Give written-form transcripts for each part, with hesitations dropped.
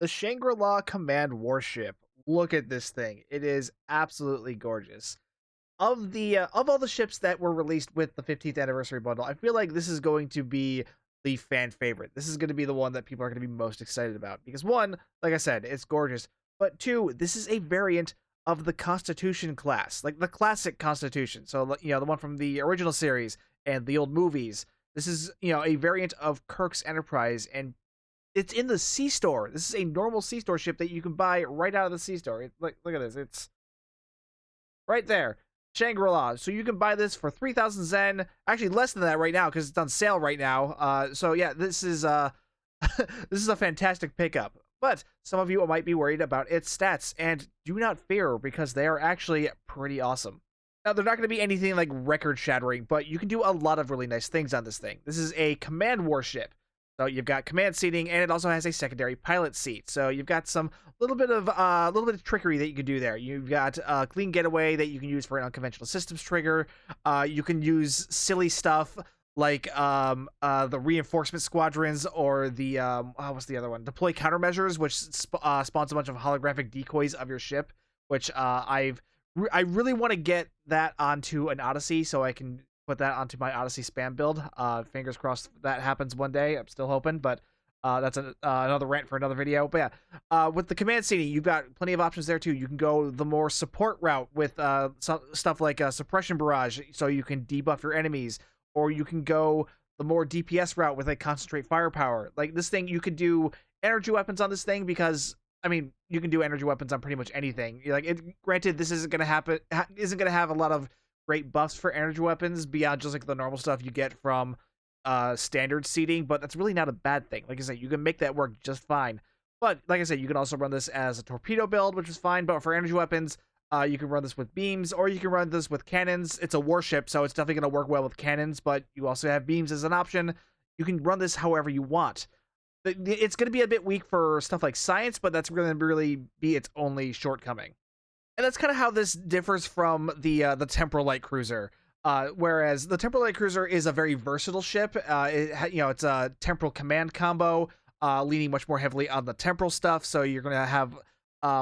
The Shangri-La Command Warship. Look at this thing. It is absolutely gorgeous. Of all the ships that were released with the 15th anniversary bundle, I feel like this is going to be the fan favorite. This is going to be the one that people are going to be most excited about because one, like I said, it's gorgeous, but two, this is a variant of the Constitution class, like the classic Constitution. So, the one from the original series and the old movies. This is, a variant of Kirk's Enterprise, and it's in the C store. This is a normal C store ship that you can buy right out of the C store. Look at this. It's right there. Shangri-La. So you can buy this for 3,000 Zen. Actually, less than that right now because it's on sale right now. So yeah, this is this is a fantastic pickup. But some of you might be worried about its stats, and do not fear because they are actually pretty awesome. Now, they're not going to be anything like record-shattering, but you can do a lot of really nice things on this thing. This is a command warship. So you've got command seating, and it also has a secondary pilot seat. So you've got some little bit of trickery that you can do there. You've got clean getaway that you can use for an unconventional systems trigger. You can use silly stuff like the reinforcement squadrons or the what's the other one? Deploy countermeasures, which spawns a bunch of holographic decoys of your ship. Which I really want to get that onto an Odyssey so I can put that onto my Odyssey spam build. Fingers crossed that happens one day. I'm still hoping, but that's another rant for another video. But yeah, with the command seating, you've got plenty of options there too. You can go the more support route with stuff like suppression barrage, so you can debuff your enemies, or you can go the more DPS route with like concentrate firepower. Like this thing, you could do energy weapons on this thing because I mean, you can do energy weapons on pretty much anything. Granted, this isn't gonna have a lot of great buffs for energy weapons beyond just like the normal stuff you get from standard seating, but that's really not a bad thing. Like I said, you can make that work just fine. But like I said, you can also run this as a torpedo build, which is fine. But for energy weapons, you can run this with beams, or you can run this with cannons. It's a warship, so it's definitely going to work well with cannons, but you also have beams as an option. You can run this however you want. It's going to be a bit weak for stuff like science, but that's going to really be its only shortcoming. And that's kind of how this differs from the Temporal Light Cruiser. Whereas the Temporal Light Cruiser is a very versatile ship. It's a temporal command combo, leaning much more heavily on the temporal stuff. So you're going to have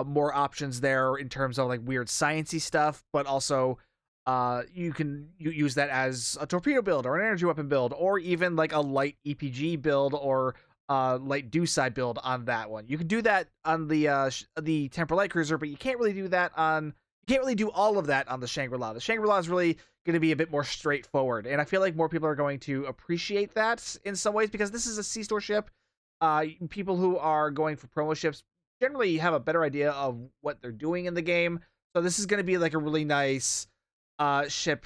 more options there in terms of like weird sciencey stuff, but also you can use that as a torpedo build or an energy weapon build, or even like a light EPG build or light Dusai build on that one. You can do that on the Temporal Light Cruiser, but you can't really do that on. You can't really do all of that on the Shangri-La. The Shangri-La is really going to be a bit more straightforward, and I feel like more people are going to appreciate that in some ways because this is a C-store ship. People who are going for promo ships generally have a better idea of what they're doing in the game, so this is going to be like a really nice ship.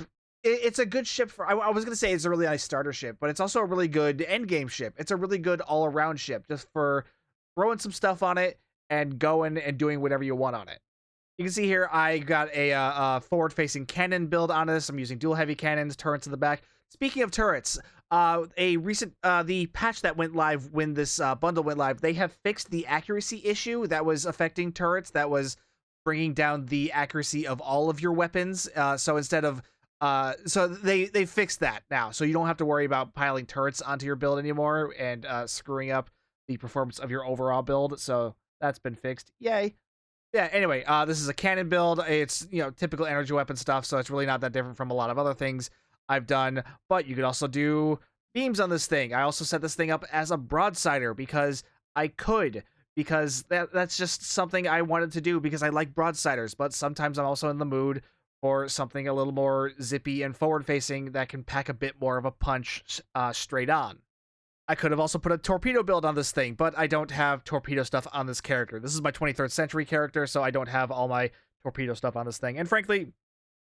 It's a good ship for. I was going to say it's a really nice starter ship, but it's also a really good end game ship. It's a really good all around ship, just for throwing some stuff on it and going and doing whatever you want on it. You can see here I got a forward-facing cannon build on this. I'm using dual heavy cannons, turrets in the back. Speaking of turrets, the patch that went live when this bundle went live, they have fixed the accuracy issue that was affecting turrets. That was bringing down the accuracy of all of your weapons. So instead of so they fixed that now, so you don't have to worry about piling turrets onto your build anymore and screwing up the performance of your overall build. So that's been fixed. Yay. Yeah, anyway, this is a cannon build. It's, typical energy weapon stuff, so it's really not that different from a lot of other things I've done. But you could also do beams on this thing. I also set this thing up as a broadsider because I could, because that's just something I wanted to do because I like broadsiders. But sometimes I'm also in the mood for something a little more zippy and forward-facing that can pack a bit more of a punch straight on. I could have also put a torpedo build on this thing, but I don't have torpedo stuff on this character. This is my 23rd century character, so I don't have all my torpedo stuff on this thing. And frankly,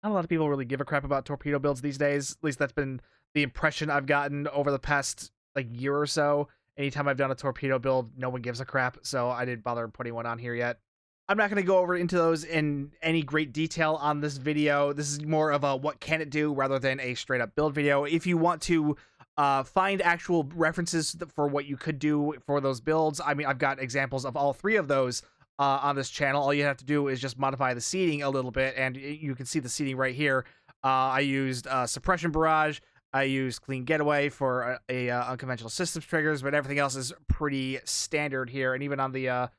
not a lot of people really give a crap about torpedo builds these days. At least that's been the impression I've gotten over the past year or so. Anytime I've done a torpedo build, no one gives a crap, so I didn't bother putting one on here yet. I'm not going to go over into those in any great detail on this video. This is more of a what can it do rather than a straight up build video. If you want to find actual references for what you could do for those builds, I mean, I've got examples of all three of those on this channel. All you have to do is just modify the seating a little bit, and you can see the seating right here. I used suppression barrage. I used clean getaway for a unconventional systems triggers, but everything else is pretty standard here. And even on the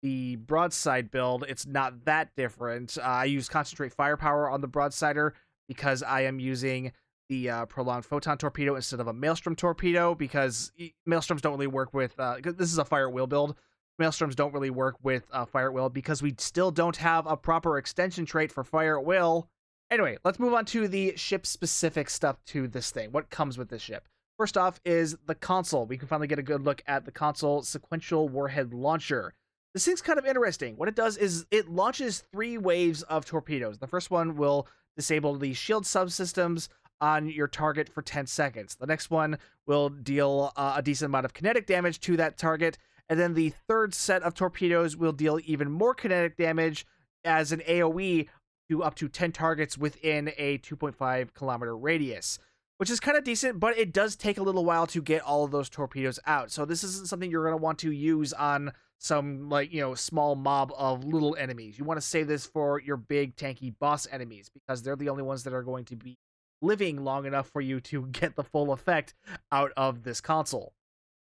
the broadside build, it's not that different. I use concentrate firepower on the broadsider because I am using the prolonged photon torpedo instead of a maelstrom torpedo, because maelstroms don't really work with 'cause this is a fire at will build. Maelstroms don't really work with fire at will because we still don't have a proper extension trait for fire at will. Anyway, let's move on to the ship specific stuff to this thing. What comes with this ship? First off is the console. We can finally get a good look at the console sequential warhead launcher. This thing's kind of interesting. What it does is it launches 3 waves of torpedoes. The first one will disable the shield subsystems on your target for 10 seconds. The next one will deal a decent amount of kinetic damage to that target. And then the third set of torpedoes will deal even more kinetic damage as an AoE to up to 10 targets within a 2.5 kilometer radius, which is kind of decent, but it does take a little while to get all of those torpedoes out. So this isn't something you're going to want to use on some, like, small mob of little enemies. You want to save this for your big tanky boss enemies, because they're the only ones that are going to be living long enough for you to get the full effect out of this console.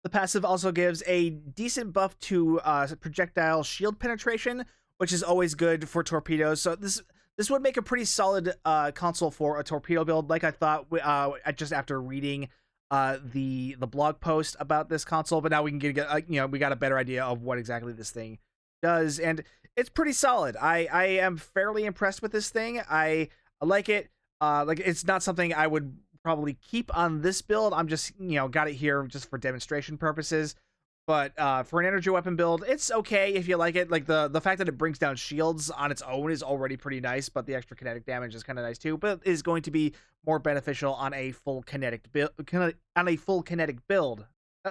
The passive also gives a decent buff to projectile shield penetration, which is always good for torpedoes. So this would make a pretty solid console for a torpedo build, like I thought just after reading the blog post about this console. But now we can we got a better idea of what exactly this thing does, and it's pretty solid. I am fairly impressed with this thing. I like it. Like, it's not something I would probably keep on this build. I'm just got it here just for demonstration purposes. But for an energy weapon build, it's okay if you like it. Like, the fact that it brings down shields on its own is already pretty nice, but the extra kinetic damage is kind of nice too. But is going to be more beneficial on a full kinetic build.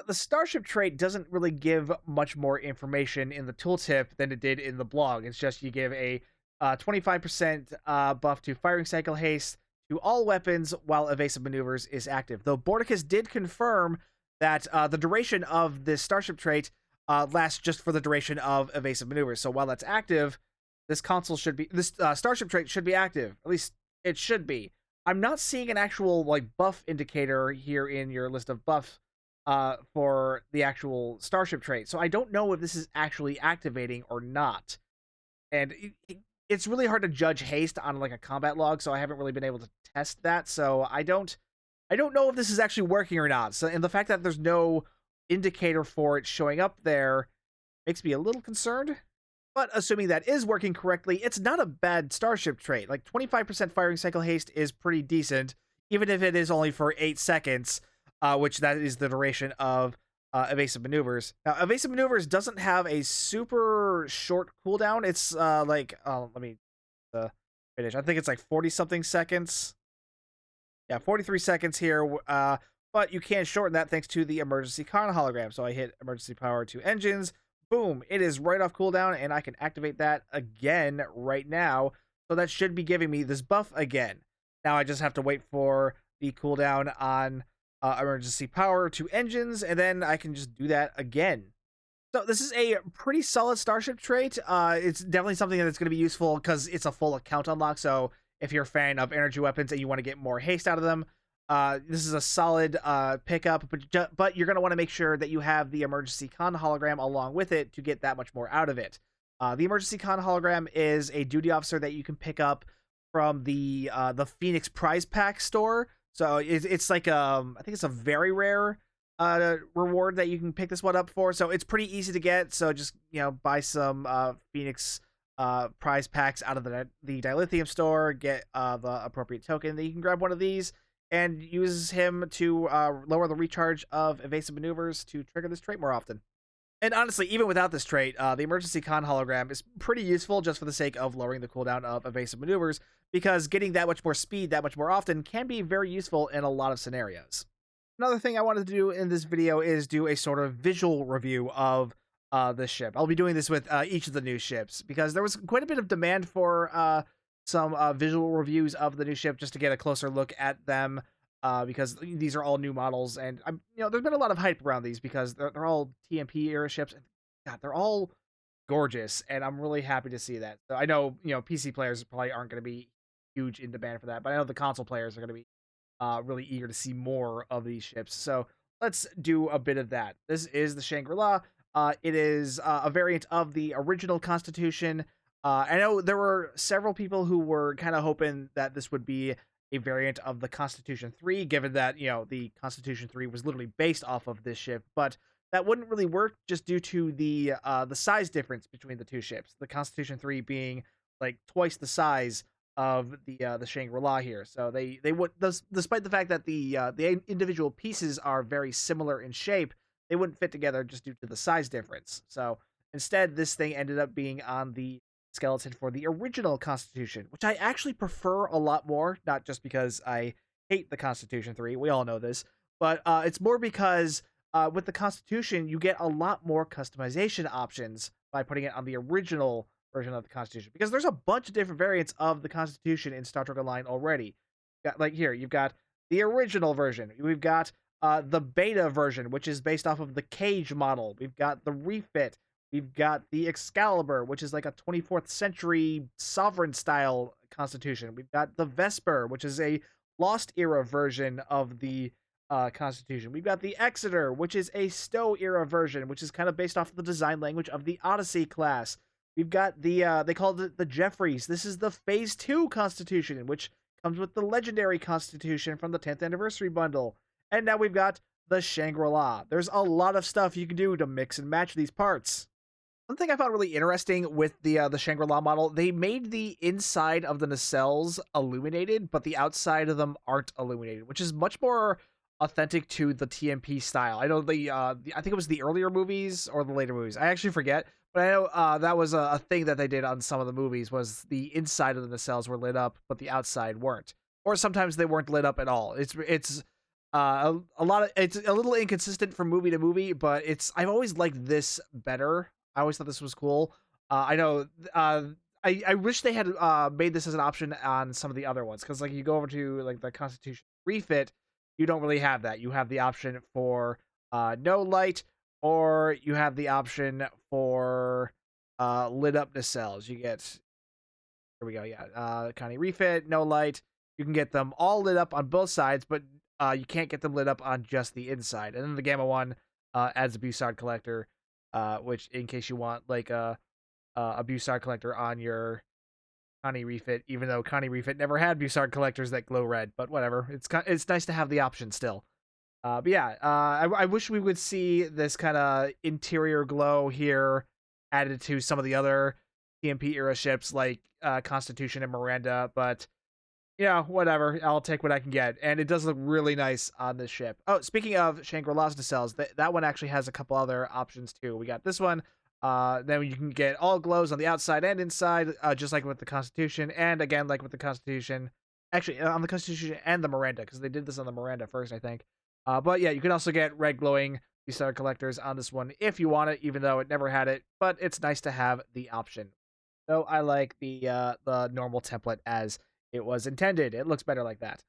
The Starship trait doesn't really give much more information in the tooltip than it did in the blog. It's just you give a 25% buff to firing cycle haste to all weapons while evasive maneuvers is active. Though Bordicus did confirm that the duration of this Starship trait lasts just for the duration of evasive maneuvers. So while that's active, this Starship trait should be active. At least it should be. I'm not seeing an actual buff indicator here in your list of buffs for the actual Starship trait. So I don't know if this is actually activating or not. And it's really hard to judge haste on a combat log, so I haven't really been able to test that. So I don't know if this is actually working or not. So, and the fact that there's no indicator for it showing up there makes me a little concerned. But assuming that is working correctly, it's not a bad Starship trait. 25% firing cycle haste is pretty decent, even if it is only for 8 seconds, which that is the duration of evasive maneuvers. Now, evasive maneuvers doesn't have a super short cooldown. It's let me finish. I think it's 40 something seconds. Yeah, 43 seconds here. But you can shorten that thanks to the emergency con hologram. So I hit emergency power to engines. Boom! It is right off cooldown, and I can activate that again right now. So that should be giving me this buff again. Now I just have to wait for the cooldown on emergency power to engines, and then I can just do that again. So this is a pretty solid Starship trait. It's definitely something that's going to be useful because it's a full account unlock. So if you're a fan of energy weapons and you want to get more haste out of them, this is a solid pickup. But you're going to want to make sure that you have the emergency con hologram along with it to get that much more out of it. The emergency con hologram is a duty officer that you can pick up from the Phoenix Prize Pack store. So it's I think it's a very rare reward that you can pick this one up for. So it's pretty easy to get. So just buy some Phoenix prize packs out of the dilithium store, get the appropriate token. Then you can grab one of these and use him to lower the recharge of evasive maneuvers to trigger this trait more often. And honestly, even without this trait, the emergency con hologram is pretty useful just for the sake of lowering the cooldown of evasive maneuvers, because getting that much more speed that much more often can be very useful in a lot of scenarios. Another thing I wanted to do in this video is do a sort of visual review of this ship. I'll be doing this with each of the new ships, because there was quite a bit of demand for some visual reviews of the new ship just to get a closer look at them. Because these are all new models, and there's been a lot of hype around these because they're all TMP era ships, and God, they're all gorgeous, and I'm really happy to see that. So I know PC players probably aren't going to be huge in demand for that, but I know the console players are going to be really eager to see more of these ships. So let's do a bit of that. This is the Shangri-La. It is a variant of the original Constitution. I know there were several people who were kind of hoping that this would be a variant of the Constitution 3, given that, the Constitution 3 was literally based off of this ship, but that wouldn't really work just due to the size difference between the two ships. The Constitution 3 being like twice the size of the Shangri-La here. So they would, despite the fact that the individual pieces are very similar in shape, they wouldn't fit together just due to the size difference. So instead, this thing ended up being on the skeleton for the original Constitution, which I actually prefer a lot more, not just because I hate the Constitution 3, we all know this, but it's more because with the Constitution, you get a lot more customization options by putting it on the original version of the Constitution, because there's a bunch of different variants of the Constitution in Star Trek Online already. Like here, you've got the original version. We've got the beta version, which is based off of the Cage model. We've got the refit. We've got the Excalibur, which is like a 24th century sovereign style Constitution. We've got the Vesper, which is a Lost era version of the Constitution. We've got the Exeter, which is a Stowe era version, which is kind of based off of the design language of the Odyssey class. We've got they called it the Jeffries. This is the Phase 2 Constitution, which comes with the Legendary Constitution from the 10th Anniversary Bundle. And now we've got the Shangri-La. There's a lot of stuff you can do to mix and match these parts. One thing I found really interesting with the Shangri-La model, they made the inside of the nacelles illuminated, but the outside of them aren't illuminated, which is much more authentic to the TMP style. I know I think it was the earlier movies or the later movies. I actually forget, but I know that was a thing that they did on some of the movies, was the inside of the nacelles were lit up, but the outside weren't. Or sometimes they weren't lit up at all. It's a lot of, it's a little inconsistent from movie to movie, but I've always liked this better. I always thought this was cool. I know. I wish they had made this as an option on some of the other ones, because like you go over to like the Constitution refit, you don't really have that. You have the option for no light, or you have the option for lit up nacelles. You get, here we go. Yeah, Connie refit, no light. You can get them all lit up on both sides, but you can't get them lit up on just the inside. And then the Gamma one adds a Bussard collector, which in case you want like a Bussard collector on your Connie refit, even though Connie refit never had Bussard collectors that glow red, but whatever. It's nice to have the option still. But yeah, I wish we would see this kind of interior glow here added to some of the other TMP era ships like Constitution and Miranda, but yeah, whatever. I'll take what I can get. And it does look really nice on this ship. Oh, speaking of Shangri-La's nacelles, that one actually has a couple other options too. We got this one. Then you can get all glows on the outside and inside, just like with the Constitution. And again, like with the Constitution. Actually, on the Constitution and the Miranda, because they did this on the Miranda first, I think. But yeah, you can also get red glowing Star collectors on this one if you want it, even though it never had it. But it's nice to have the option. So I like the normal template as it was intended. It looks better like that.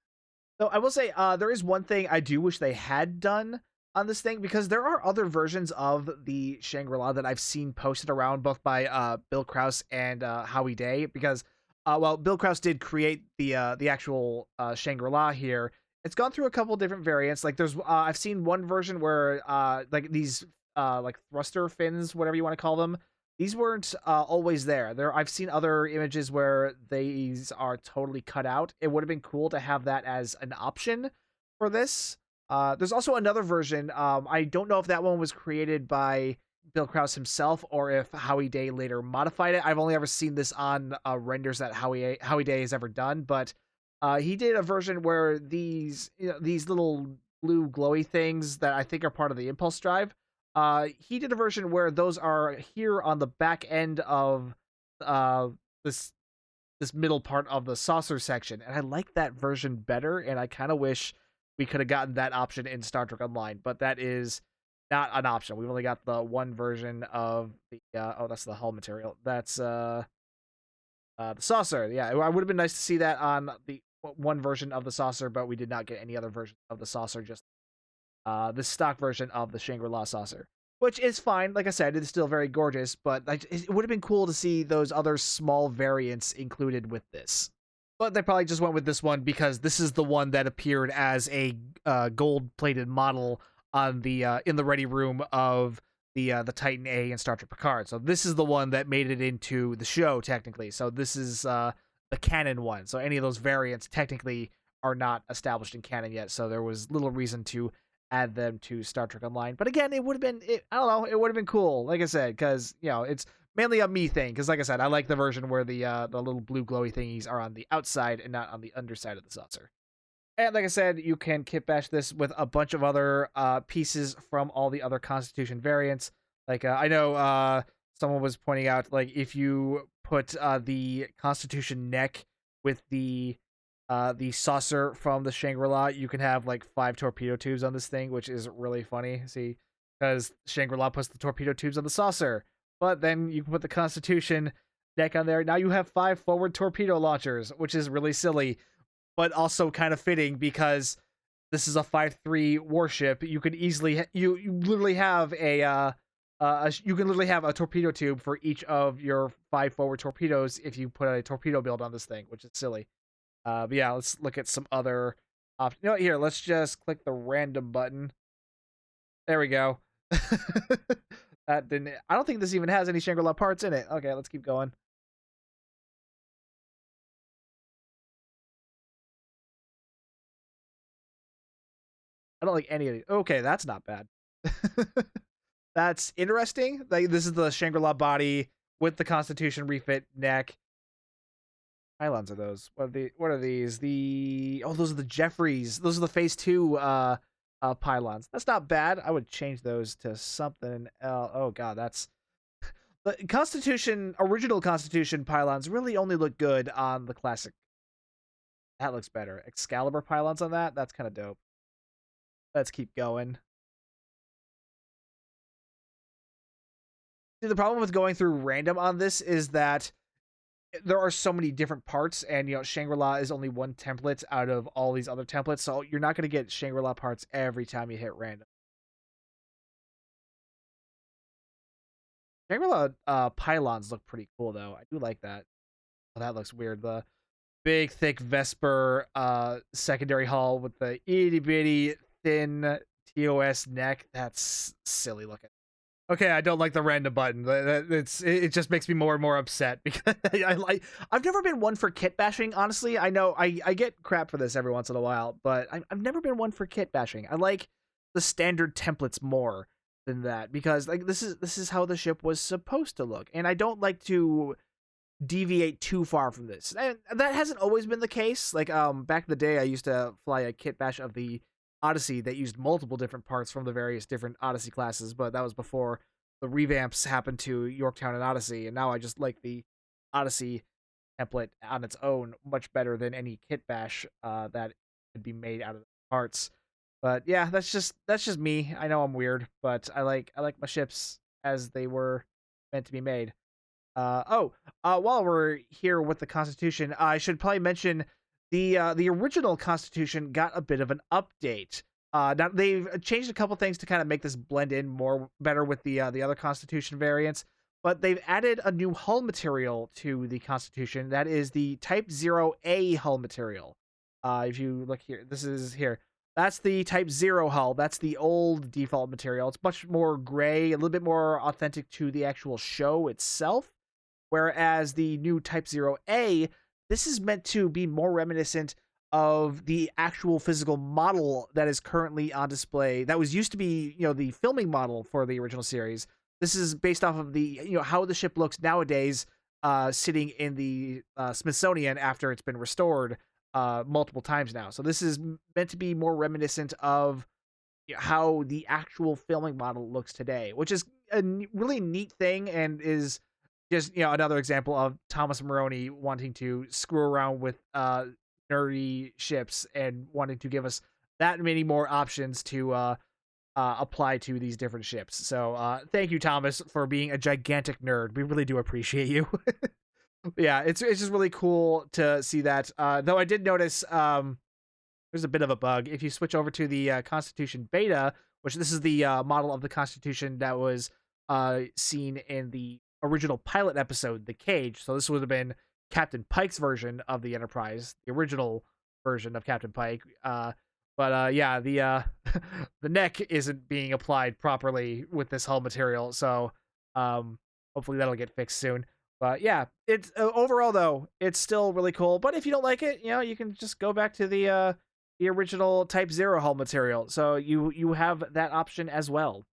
So I will say, there is one thing I do wish they had done on this thing, because there are other versions of the Shangri-La that I've seen posted around, both by Bill Krause and Howie Day, because well, Bill Krause did create the actual Shangri-La here. It's gone through a couple different variants. Like there's I've seen one version where like these like thruster fins, whatever you want to call them, these weren't always there. I've seen other images where these are totally cut out. It would have been cool to have that as an option for this. There's also another version. I don't know if that one was created by Bill Krause himself or if Howie Day later modified it. I've only ever seen this on renders that Howie Day has ever done, but he did a version where these these little blue glowy things that I think are part of the impulse drive. He did a version where those are here on the back end of this middle part of the saucer section, and I like that version better, and I kind of wish we could have gotten that option in Star Trek Online, but that is not an option. We've only got the one version of the oh, that's the hull material. That's the saucer. Yeah, it would have been nice to see that on the one version of the saucer, but we did not get any other version of the saucer, just the stock version of the Shangri-La saucer, which is fine. Like I said, it's still very gorgeous, but like, it would have been cool to see those other small variants included with this. But they probably just went with this one because this is the one that appeared as a gold-plated model on the in the ready room of the Titan A in Star Trek Picard. So this is the one that made it into the show technically. So this is the canon one. So any of those variants technically are not established in canon yet. So there was little reason to add them to Star Trek Online. But again, it would have been I don't know, it would have been cool, like I said, because it's mainly a me thing. Because like I said, I like the version where the little blue glowy thingies are on the outside and not on the underside of the saucer. And like I said, you can kit bash this with a bunch of other pieces from all the other Constitution variants. Like I know someone was pointing out, like if you put the Constitution neck with the saucer from the Shangri-La, you can have like 5 torpedo tubes on this thing, which is really funny. See, because Shangri-La puts the torpedo tubes on the saucer, but then you can put the Constitution neck on there. Now you have 5 forward torpedo launchers, which is really silly but also kind of fitting because this is a 5-3 warship. You could easily you literally have you can literally have a torpedo tube for each of your 5 forward torpedoes if you put a torpedo build on this thing, which is silly. But yeah, let's look at some other options. Here, let's just click the random button. There we go. That didn't. I don't think this even has any Shangri-La parts in it. Okay, let's keep going. I don't like any of these. Okay, that's not bad. That's interesting. Like this is the Shangri-La body with the Constitution refit neck. Pylons are those? What are these? Those are the Jeffries. Those are the phase 2 pylons. That's not bad. I would change those to something else. Oh god, that's the original Constitution pylons really only look good on the classic. That looks better. Excalibur pylons on that. That's kind of dope. Let's keep going. See, the problem with going through random on this is that there are so many different parts, and Shangri-La is only one template out of all these other templates, so you're not going to get Shangri-La parts every time you hit random. Shangri-La pylons look pretty cool though. I do like that. Oh, that looks weird. The big thick Vesper secondary hull with the itty bitty thin TOS neck. That's silly looking. Okay, I don't like the random button. It just makes me more and more upset because I've never been one for kit bashing. Honestly, I know I get crap for this every once in a while, but I've never been one for kit bashing. I like the standard templates more than that because like this is how the ship was supposed to look, and I don't like to deviate too far from this. And that hasn't always been the case. Like back in the day, I used to fly a kit bash of the Odyssey that used multiple different parts from the various different Odyssey classes, but that was before the revamps happened to Yorktown and Odyssey, and now I just like the Odyssey template on its own much better than any kit bash that could be made out of parts. But yeah, that's just me. I know I'm weird, but I like my ships as they were meant to be made. While we're here with the Constitution, I should probably mention the original Constitution got a bit of an update. Now they've changed a couple things to kind of make this blend in more better with the other Constitution variants, but they've added a new hull material to the Constitution. That is the Type 0A hull material. If you look here, this is here. That's the Type 0 hull. That's the old default material. It's much more gray, a little bit more authentic to the actual show itself. Whereas the new Type 0A, this is meant to be more reminiscent of the actual physical model that is currently on display. That was used to be, the filming model for the original series. This is based off of the, how the ship looks nowadays, sitting in the Smithsonian after it's been restored multiple times now. So this is meant to be more reminiscent of how the actual filming model looks today, which is a really neat thing and is just another example of Thomas Maroney wanting to screw around with nerdy ships and wanting to give us that many more options to apply to these different ships. So thank you, Thomas, for being a gigantic nerd. We really do appreciate you. Yeah, it's just really cool to see that. Though I did notice there's a bit of a bug. If you switch over to the Constitution Beta, which this is the model of the Constitution that was seen in the original pilot episode, The Cage. So this would have been Captain Pike's version of the Enterprise, the original version of Captain Pike. But yeah, the the neck isn't being applied properly with this hull material, so um, hopefully that'll get fixed soon. But yeah, it's overall though, it's still really cool. But if you don't like it, you can just go back to the original Type Zero hull material. So you have that option as well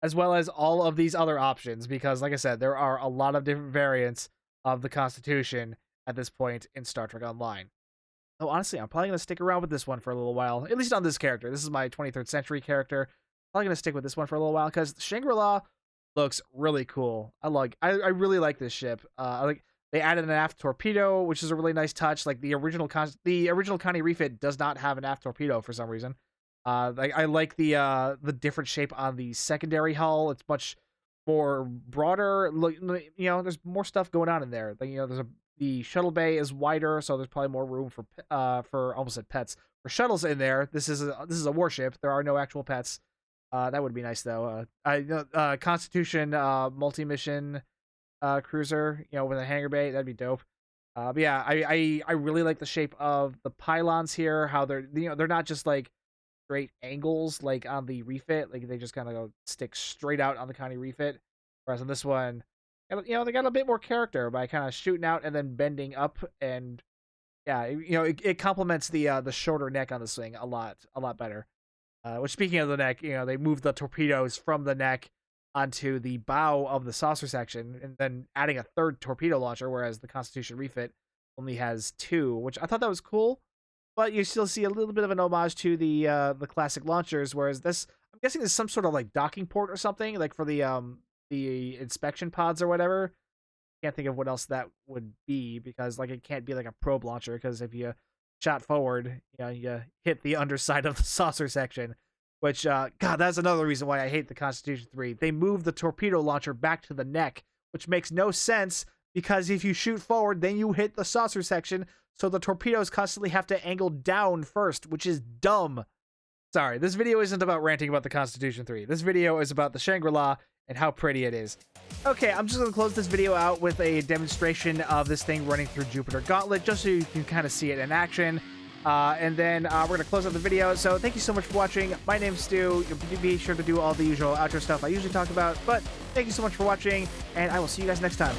as all of these other options. Because like I said, there are a lot of different variants of the Constitution at this point in Star Trek Online. Oh, honestly, I'm probably gonna stick around with this one for a little while. At least on this character. This is my 23rd century character. Probably gonna stick with this one for a little while because Shangri-La looks really cool. I really like this ship. I like they added an aft torpedo, which is a really nice touch. Like the original Connie refit does not have an aft torpedo for some reason. I like the different shape on the secondary hull. It's much more broader. Look, there's more stuff going on in there. Like, the shuttle bay is wider, so there's probably more room for almost said pets for shuttles in there. This is a warship. There are no actual pets. That would be nice though. Constitution multi-mission cruiser, with a hangar bay, that'd be dope. But yeah, I really like the shape of the pylons here. How they're not just like straight angles like on the refit. Like they just kind of stick straight out on the Connie refit. Whereas on this one, they got a bit more character by kind of shooting out and then bending up, and yeah, it complements the shorter neck on this thing a lot better. Which, speaking of the neck, they moved the torpedoes from the neck onto the bow of the saucer section, and then adding a third torpedo launcher, whereas the Constitution refit only has two, which I thought that was cool. But you still see a little bit of an homage to the classic launchers, whereas this, I'm guessing, is some sort of like docking port or something, like for the inspection pods or whatever. Can't think of what else that would be, because like it can't be like a probe launcher, because if you shot forward, you hit the underside of the saucer section, which God, that's another reason why I hate the Constitution 3. They moved the torpedo launcher back to the neck, which makes no sense, because if you shoot forward, then you hit the saucer section, so the torpedoes constantly have to angle down first, which is dumb. Sorry, this video isn't about ranting about the Constitution 3. This video is about the Shangri-La and how pretty it is. Okay, I'm just going to close this video out with a demonstration of this thing running through Jupiter Gauntlet, just so you can kind of see it in action. And then we're going to close out the video. So thank you so much for watching. My name's Stu. Be sure to do all the usual outro stuff I usually talk about. But thank you so much for watching, and I will see you guys next time.